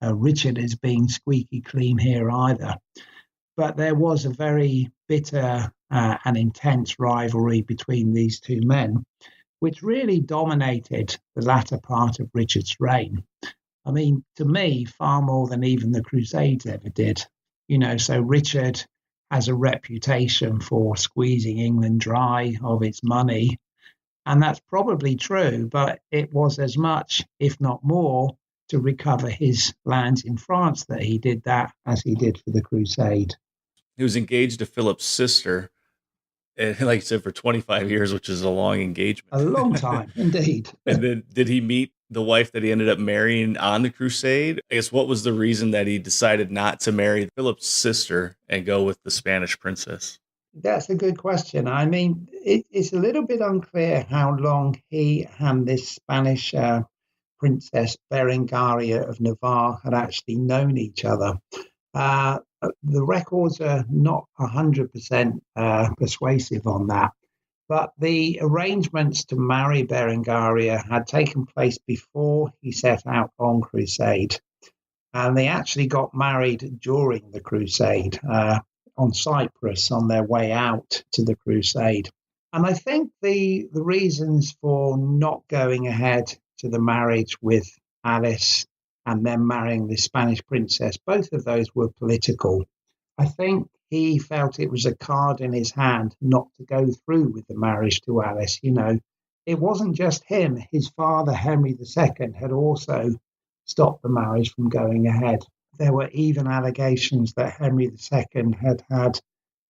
Speaker 2: Richard as being squeaky clean here either. But there was a very bitter and intense rivalry between these two men, which really dominated the latter part of Richard's reign. I mean, to me, far more than even the Crusades ever did. So Richard has a reputation for squeezing England dry of its money. And that's probably true, but it was as much, if not more, to recover his lands in France that he did that as he did for the Crusade.
Speaker 1: he was engaged to Philip's sister, and like you said, for 25 years, which is a long engagement.
Speaker 2: A long time, indeed.
Speaker 1: And then did he meet the wife that he ended up marrying on the crusade? I guess what was the reason that he decided not to marry Philip's sister and go with the Spanish princess?
Speaker 2: That's a good question. I mean, it's a little bit unclear how long he and this Spanish Princess Berengaria of Navarre had actually known each other. The records are not 100% persuasive on that, but the arrangements to marry Berengaria had taken place before he set out on crusade. And they actually got married during the crusade on Cyprus on their way out to the crusade. And I think the reasons for not going ahead to the marriage with Alice and then marrying the Spanish princess, both of those were political. I think he felt it was a card in his hand not to go through with the marriage to Alice. You know, it wasn't just him. His father, Henry II, had also stopped the marriage from going ahead. There were even allegations that Henry II had had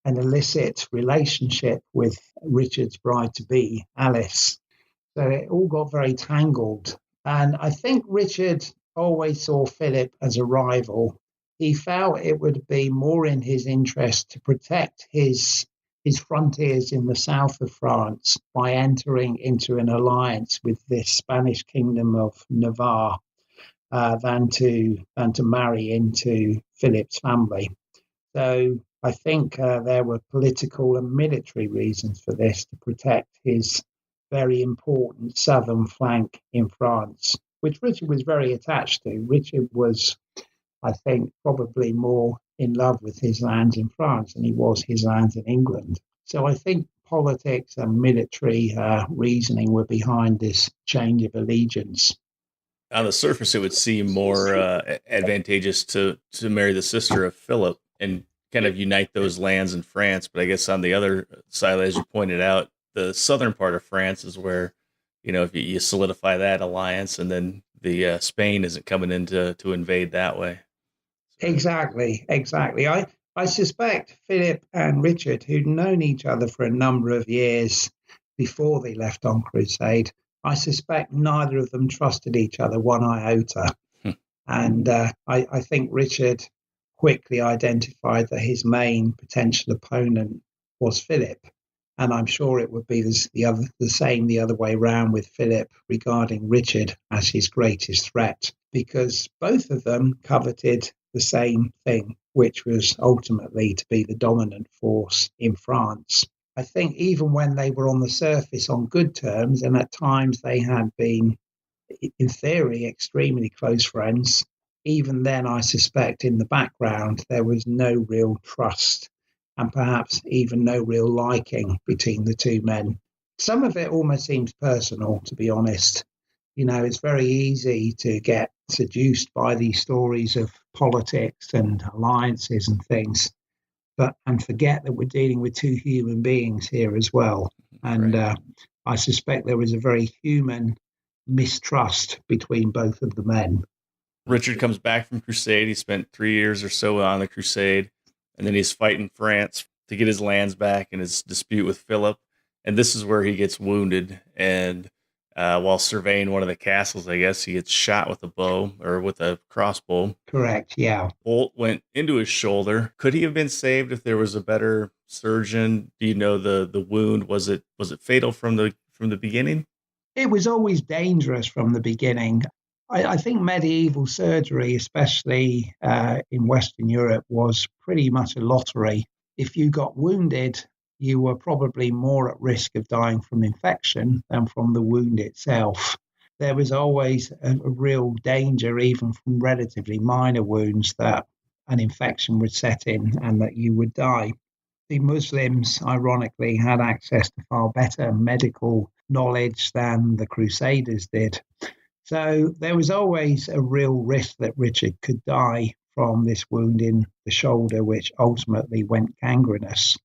Speaker 2: an illicit relationship with Richard's bride to be, Alice. So it all got very tangled. And I think Richard always saw Philip as a rival. He felt it would be more in his interest to protect his frontiers in the south of France by entering into an alliance with this Spanish kingdom of Navarre than to marry into Philip's family. So I think there were political and military reasons for this to protect his very important southern flank in France, which Richard was very attached to. Richard was, I think, probably more in love with his lands in France than he was his lands in England. So I think politics and military reasoning were behind this change of allegiance.
Speaker 1: On the surface, it would seem more advantageous to marry the sister of Philip and kind of unite those lands in France. But I guess on the other side, as you pointed out, the southern part of France is where, if you solidify that alliance, and then the Spain isn't coming in to invade that way.
Speaker 2: Exactly. I suspect Philip and Richard, who'd known each other for a number of years before they left on crusade, I suspect neither of them trusted each other one iota. And I think Richard quickly identified that his main potential opponent was Philip. And I'm sure it would be the same the other way around with Philip regarding Richard as his greatest threat, because both of them coveted the same thing, which was ultimately to be the dominant force in France. I think even when they were on the surface on good terms, and at times they had been, in theory, extremely close friends, even then I suspect in the background there was no real trust and perhaps even no real liking between the two men. Some of it almost seems personal, to be honest. It's very easy to get seduced by these stories of politics and alliances and things, and forget that we're dealing with two human beings here as well. And right. I suspect there was a very human mistrust between both of the men.
Speaker 1: Richard comes back from crusade. He spent 3 years or so on the crusade, and then he's fighting France to get his lands back in his dispute with Philip. And this is where he gets wounded. And while surveying one of the castles, I guess, he gets shot with a bow or with a crossbow.
Speaker 2: Correct, yeah.
Speaker 1: Bolt went into his shoulder. Could he have been saved if there was a better surgeon? Do you know the wound? Was it fatal from the beginning?
Speaker 2: It was always dangerous from the beginning. I think medieval surgery, especially in Western Europe, was pretty much a lottery. If you got wounded, you were probably more at risk of dying from infection than from the wound itself. There was always a real danger, even from relatively minor wounds, that an infection would set in and that you would die. The Muslims, ironically, had access to far better medical knowledge than the Crusaders did. So there was always a real risk that Richard could die from this wound in the shoulder, which ultimately went gangrenous.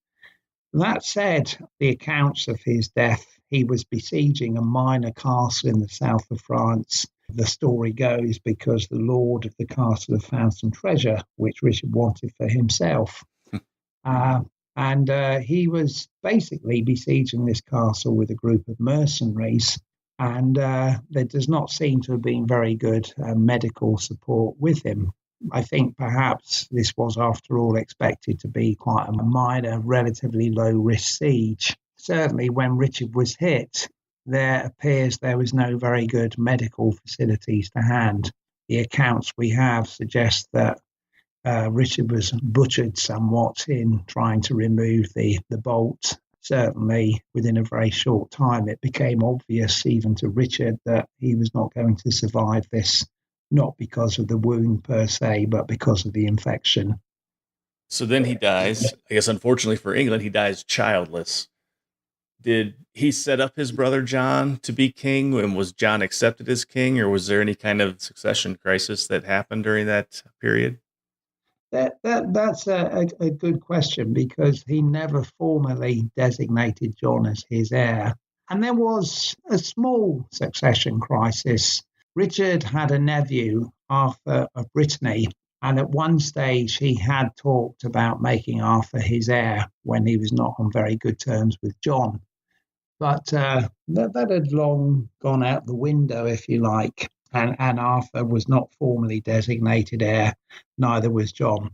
Speaker 2: That said, the accounts of his death, he was besieging a minor castle in the south of France. The story goes because the lord of the castle had found some treasure, which Richard wanted for himself. And he was basically besieging this castle with a group of mercenaries. And there does not seem to have been very good medical support with him. I think perhaps this was, after all, expected to be quite a minor, relatively low-risk siege. Certainly when Richard was hit, there appears there was no very good medical facilities to hand. The accounts we have suggest that Richard was butchered somewhat in trying to remove the bolt. Certainly, within a very short time, it became obvious even to Richard that he was not going to survive this, not because of the wound per se, but because of the infection.
Speaker 1: So then he dies. I guess unfortunately for England, he dies childless. Did he set up his brother John to be king, and was John accepted as king, or was there any kind of succession crisis that happened during that period?
Speaker 2: That's a good question because he never formally designated John as his heir. And there was a small succession crisis. Richard had a nephew, Arthur of Brittany, and at one stage he had talked about making Arthur his heir when he was not on very good terms with John. But that had long gone out the window, if you like, and Arthur was not formally designated heir, neither was John.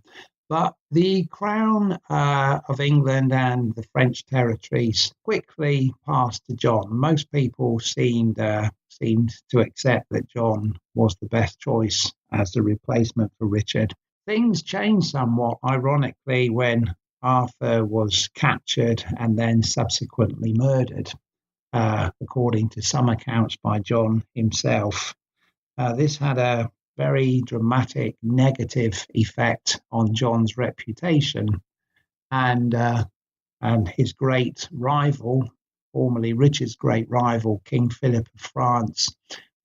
Speaker 2: But the crown of England and the French territories quickly passed to John. Most people seemed to accept that John was the best choice as the replacement for Richard. Things changed somewhat, ironically, when Arthur was captured and then subsequently murdered, according to some accounts by John himself. This had a very dramatic negative effect on John's reputation, and his great rival, formerly Richard's great rival, King Philip of France,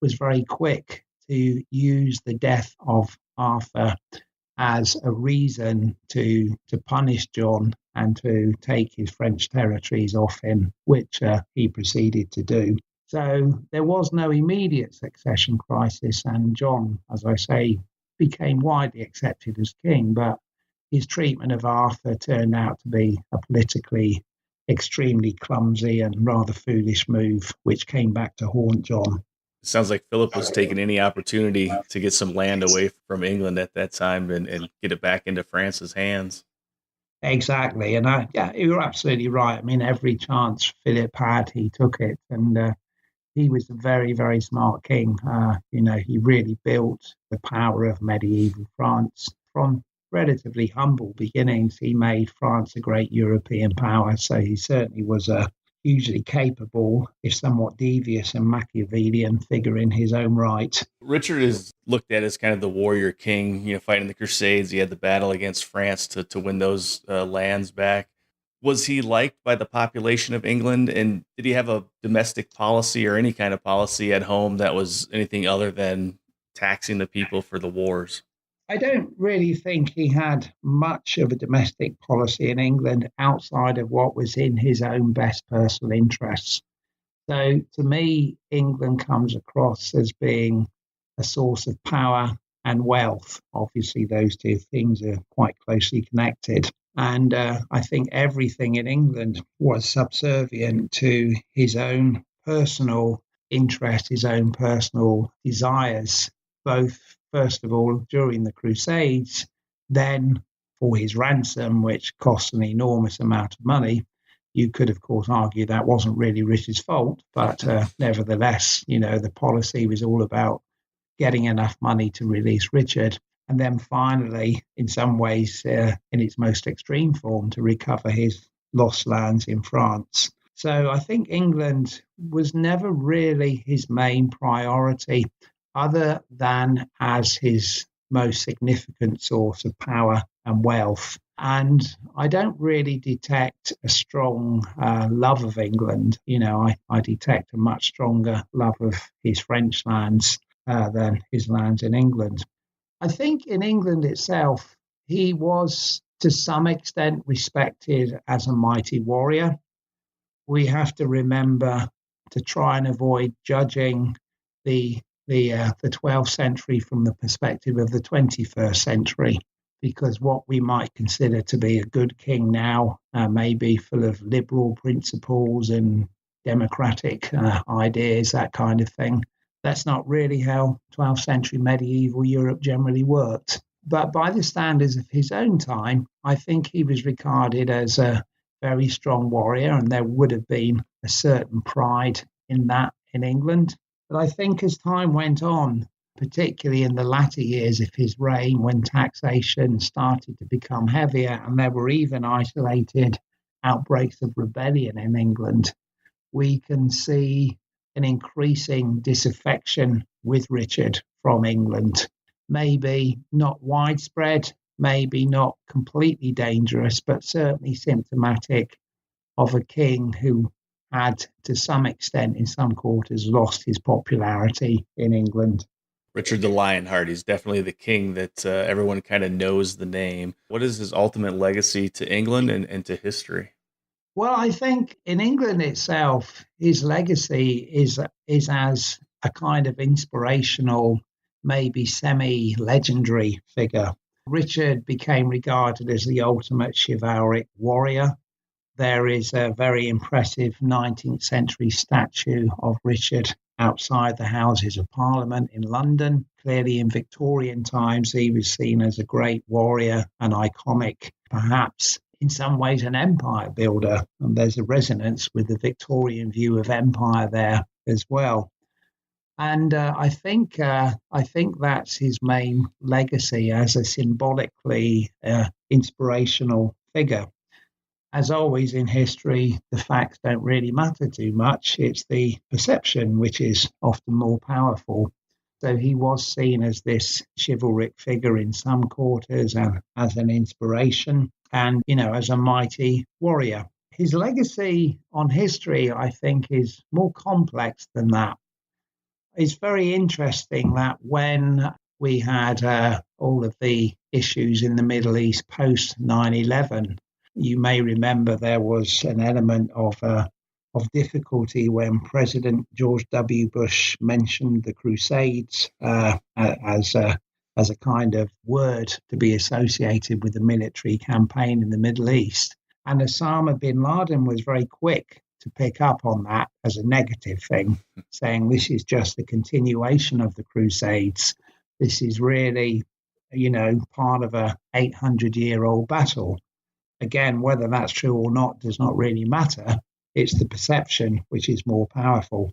Speaker 2: was very quick to use the death of Arthur as a reason to punish John and to take his French territories off him, which he proceeded to do. So there was no immediate succession crisis, and John, as I say, became widely accepted as king, but his treatment of Arthur turned out to be a politically extremely clumsy and rather foolish move, which came back to haunt John.
Speaker 1: It sounds like Philip was taking any opportunity to get some land away from England at that time and get it back into France's hands.
Speaker 2: Exactly, and yeah, you're absolutely right. I mean, every chance Philip had, he took it, and he was a very, very smart king. He really built the power of medieval France from relatively humble beginnings. He made France a great European power, so he certainly was a hugely capable, if somewhat devious and Machiavellian figure in his own right.
Speaker 1: Richard is looked at as kind of the warrior king, fighting the Crusades. He had the battle against France to win those lands back. Was he liked by the population of England? And did he have a domestic policy or any kind of policy at home that was anything other than taxing the people for the wars?
Speaker 2: I don't really think he had much of a domestic policy in England outside of what was in his own best personal interests. So to me, England comes across as being a source of power and wealth. Obviously, those two things are quite closely connected. And I think everything in England was subservient to his own personal interest, his own personal desires, both, first of all, during the Crusades, then for his ransom, which cost an enormous amount of money. You could, of course, argue that wasn't really Richard's fault, but nevertheless, the policy was all about getting enough money to release Richard. And then finally, in some ways, in its most extreme form, to recover his lost lands in France. So I think England was never really his main priority, other than as his most significant source of power and wealth. And I don't really detect a strong love of England. I detect a much stronger love of his French lands than his lands in England. I think in England itself, he was to some extent respected as a mighty warrior. We have to remember to try and avoid judging the 12th century from the perspective of the 21st century, because what we might consider to be a good king now may be full of liberal principles and democratic ideas, that kind of thing. That's not really how 12th century medieval Europe generally worked. But by the standards of his own time, I think he was regarded as a very strong warrior, and there would have been a certain pride in that in England. But I think as time went on, particularly in the latter years of his reign, when taxation started to become heavier and there were even isolated outbreaks of rebellion in England, we can see an increasing disaffection with Richard from England. Maybe not widespread, maybe not completely dangerous, but certainly symptomatic of a king who had, to some extent, in some quarters, lost his popularity in England.
Speaker 1: Richard the Lionheart. He's definitely the king that everyone kind of knows the name. What is his ultimate legacy to England and to history?
Speaker 2: Well, I think in England itself, his legacy is as a kind of inspirational, maybe semi-legendary figure. Richard became regarded as the ultimate chivalric warrior. There is a very impressive 19th century statue of Richard outside the Houses of Parliament in London. Clearly, in Victorian times, he was seen as a great warrior, an iconic, perhaps in some ways an empire builder. And there's a resonance with the Victorian view of empire there as well. And I think that's his main legacy as a symbolically inspirational figure. As always in history, the facts don't really matter too much. It's the perception which is often more powerful. So he was seen as this chivalric figure in some quarters and as an inspiration and, as a mighty warrior. His legacy on history, I think, is more complex than that. It's very interesting that when we had all of the issues in the Middle East post 9/11, you may remember there was an element of difficulty when President George W. Bush mentioned the Crusades as a kind of word to be associated with the military campaign in the Middle East. And Osama bin Laden was very quick to pick up on that as a negative thing, saying this is just a continuation of the Crusades. This is really, part of a 800-year-old battle. Again, whether that's true or not does not really matter. It's the perception which is more powerful.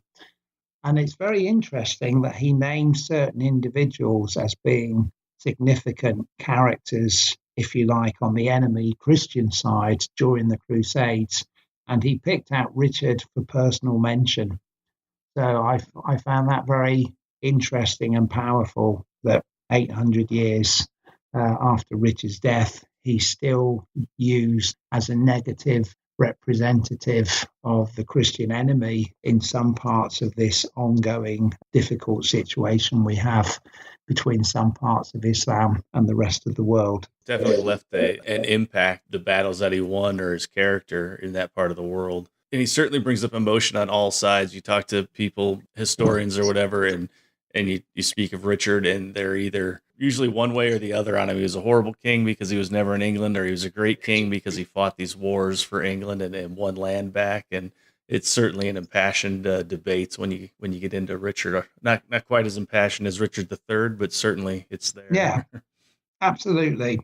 Speaker 2: And it's very interesting that he names certain individuals as being significant characters, if you like, on the enemy Christian side during the Crusades. And he picked out Richard for personal mention. So I found that very interesting and powerful that 800 years after Richard's death, he's still used as a negative representative of the Christian enemy in some parts of this ongoing difficult situation we have between some parts of Islam and the rest of the world.
Speaker 1: Definitely left an impact, the battles that he won or his character in that part of the world. And he certainly brings up emotion on all sides. You talk to people, historians or whatever, and you speak of Richard, and they're either usually one way or the other on him. He was a horrible king because he was never in England, or he was a great king because he fought these wars for England and won land back. And it's certainly an impassioned debate when you get into Richard. Not quite as impassioned as Richard III, but certainly it's there.
Speaker 2: Yeah, absolutely.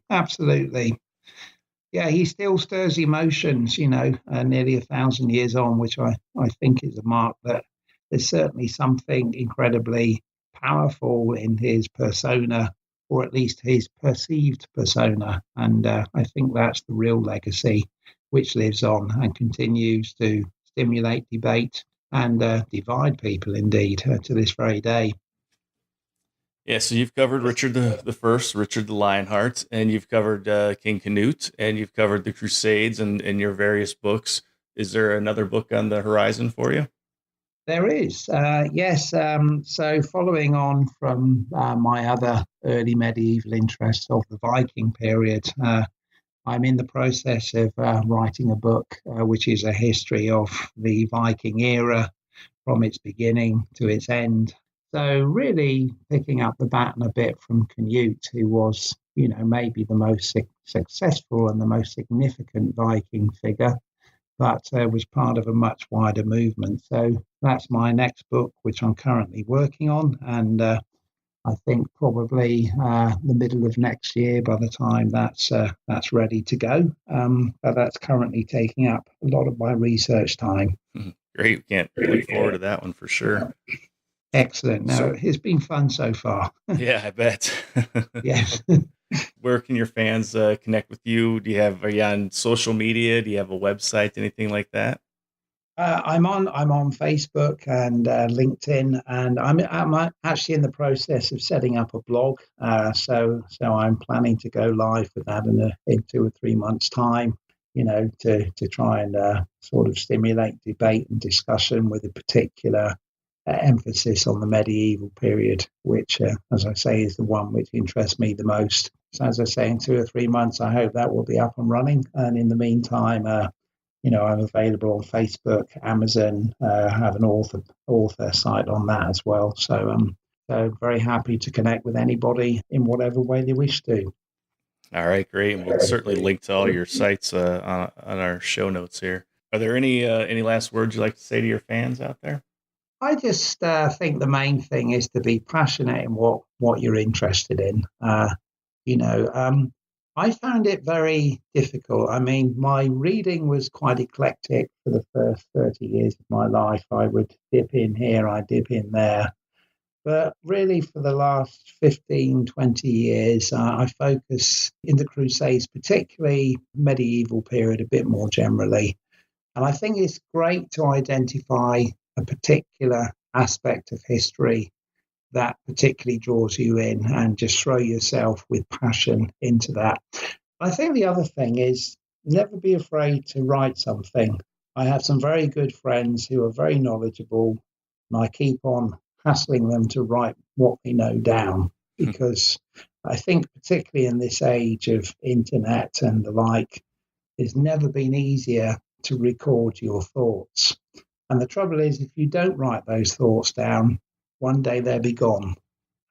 Speaker 2: Yeah, he still stirs emotions, nearly 1,000 years on, which I think is a mark that there's certainly something incredibly powerful in his persona, or at least his perceived persona. And I think that's the real legacy which lives on and continues to stimulate debate and divide people, indeed, to this very day.
Speaker 1: Yeah, so you've covered Richard the First, Richard the Lionheart, and you've covered King Canute, and you've covered the Crusades and your various books. Is there another book on the horizon for you?
Speaker 2: There is, yes. So following on from my other early medieval interests of the Viking period, I'm in the process of writing a book which is a history of the Viking era from its beginning to its end. So really picking up the baton a bit from Canute, who was, maybe the most successful and the most significant Viking figure, but was part of a much wider movement. So that's my next book, which I'm currently working on. And I think probably the middle of next year by the time that's ready to go. But that's currently taking up a lot of my research time.
Speaker 1: Great. We can't look forward to that one for sure.
Speaker 2: Excellent. No,
Speaker 1: So,
Speaker 2: it's been fun so far.
Speaker 1: yeah, I bet.
Speaker 2: Yes.
Speaker 1: Where can your fans connect with you? Are you on social media? Do you have a website, anything like that?
Speaker 2: I'm on Facebook and LinkedIn, and I'm actually in the process of setting up a blog. So I'm planning to go live with that in 2 or 3 months' time. To try and sort of stimulate debate and discussion with a particular emphasis on the medieval period, which, as I say, is the one which interests me the most. So, as I say, in 2 or 3 months, I hope that will be up and running. And in the meantime, I'm available on Facebook, Amazon. Have an author site on that as well. So very happy to connect with anybody in whatever way they wish to.
Speaker 1: All right, great. And we'll certainly link to all your sites on our show notes here. Are there any last words you'd like to say to your fans out there?
Speaker 2: I just think the main thing is to be passionate in what you're interested in. You know, um, I found it very difficult. I mean, my reading was quite eclectic for the first 30 years of my life. I would dip in here, I dip in there. But really, for the last 15, 20 years, I focus in the Crusades, particularly medieval period, a bit more generally. And I think it's great to identify a particular aspect of history that particularly draws you in and just throw yourself with passion into that. I think the other thing is never be afraid to write something. I have some very good friends who are very knowledgeable, and I keep on hassling them to write what they know down because I think, particularly in this age of internet and the like, it's never been easier to record your thoughts. And the trouble is, if you don't write those thoughts down, one day they'll be gone.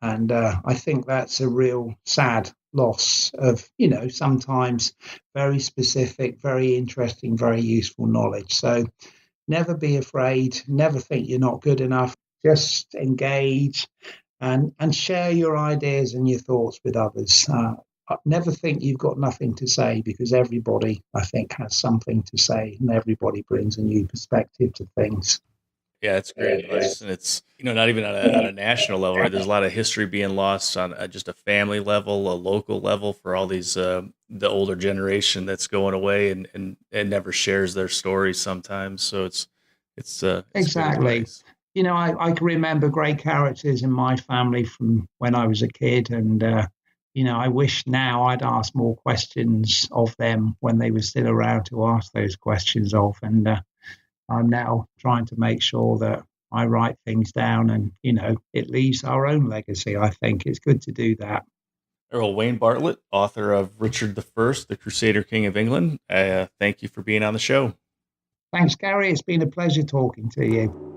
Speaker 2: And I think that's a real sad loss of, sometimes very specific, very interesting, very useful knowledge. So never be afraid, never think you're not good enough. Just engage and share your ideas and your thoughts with others. Never think you've got nothing to say because everybody, I think, has something to say and everybody brings a new perspective to things.
Speaker 1: Yeah, it's great advice, and it's not even on a national level, right? There's a lot of history being lost on just a family level, a local level for all these the older generation that's going away and never shares their stories sometimes. So it's good
Speaker 2: Exactly.
Speaker 1: advice.
Speaker 2: I can remember great characters in my family from when I was a kid, and I wish now I'd asked more questions of them when they were still around to ask those questions of. And I'm now trying to make sure that I write things down, and it leaves our own legacy. I think it's good to do that.
Speaker 1: Earl Wayne Bartlett, author of Richard the First, the Crusader King of England. Thank you for being on the show.
Speaker 2: Thanks, Gary. It's been a pleasure talking to you.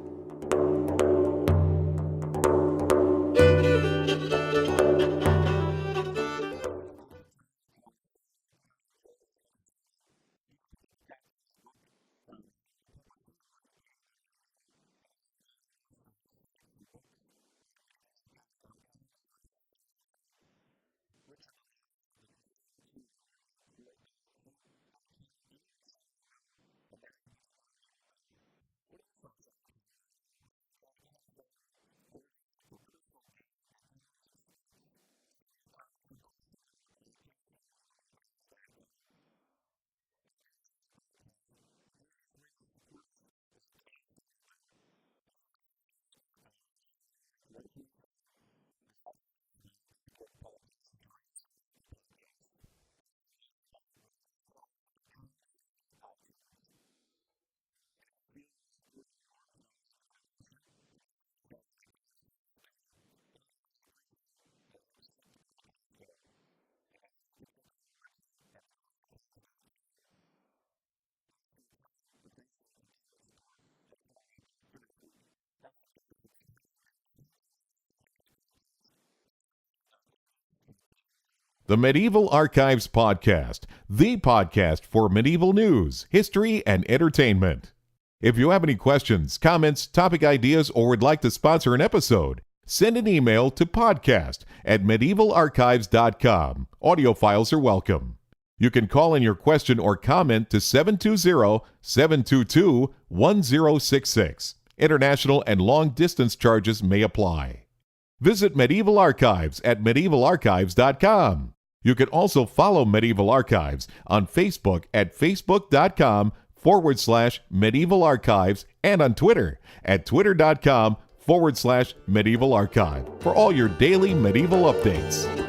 Speaker 3: The Medieval Archives Podcast, the podcast for medieval news, history, and entertainment. If you have any questions, comments, topic ideas, or would like to sponsor an episode, send an email to podcast@medievalarchives.com. Audio files are welcome. You can call in your question or comment to 720-722-1066. International and long-distance charges may apply. Visit Medieval Archives at medievalarchives.com. You can also follow Medieval Archives on Facebook at facebook.com/Medieval Archives and on Twitter at twitter.com/Medieval Archive for all your daily medieval updates.